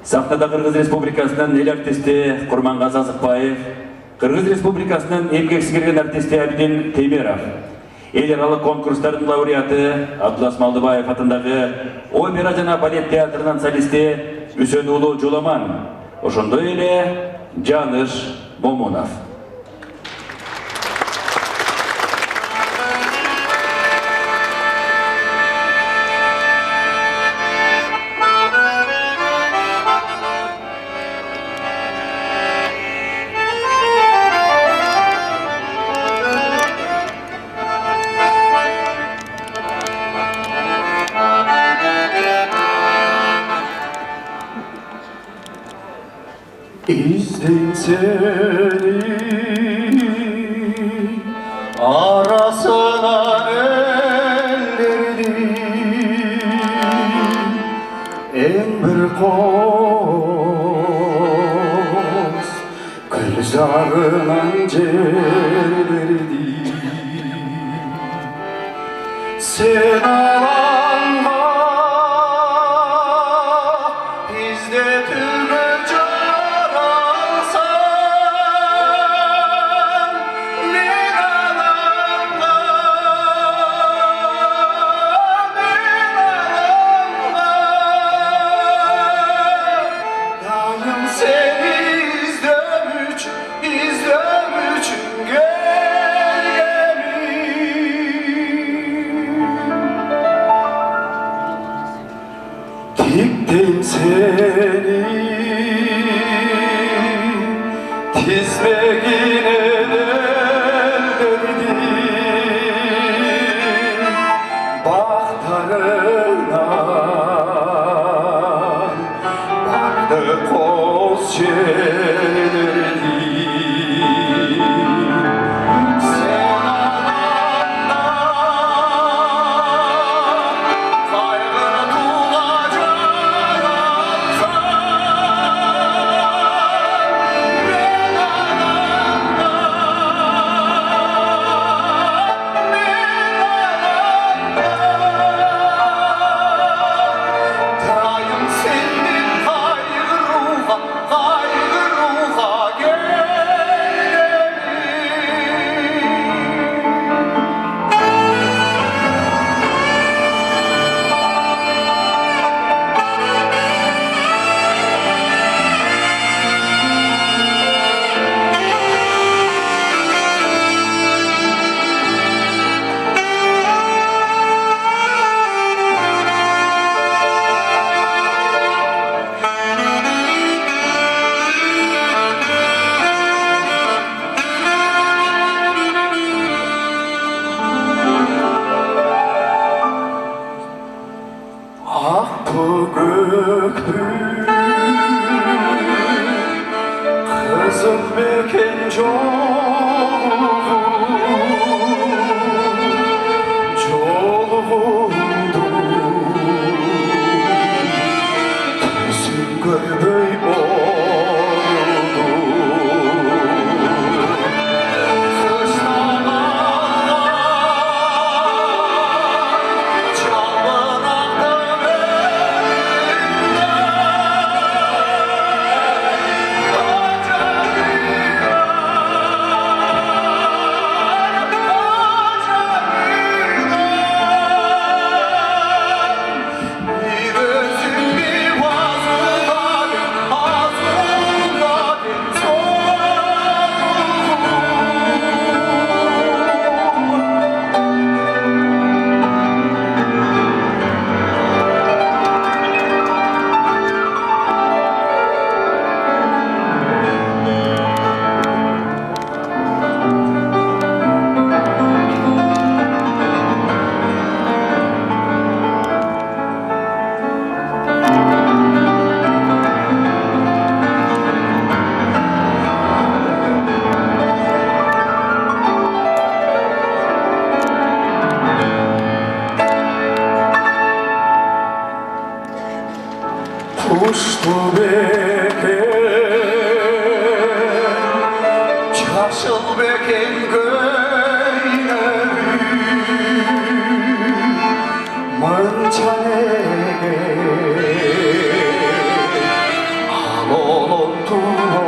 Сахнада Кыргыз Республикасынан эл артисти Курмангазы Азыкбаев, Кыргыз Республикасынан эмгек сиңирген артисти Абидин Темиров, эл аралык конкурстардын лауреаты Абдулас Малдыбаев атындагы опера жана балет театрынын солисти Үсөн уулу Жуламан, ошондой эле Жаныш Момунов. İzleyin seni arasına ellerdi en bir koz kırjarınan cerlerdi sen alanma bizde tügür Diktim seni tizmegin ellerdi Baktarından vardı koz şeylerdi Bu göktür kızıl beken Çoluğundu Tüsün görbey oldu Uçtu beken, çarşıl beken göyleri Mançanege болот турат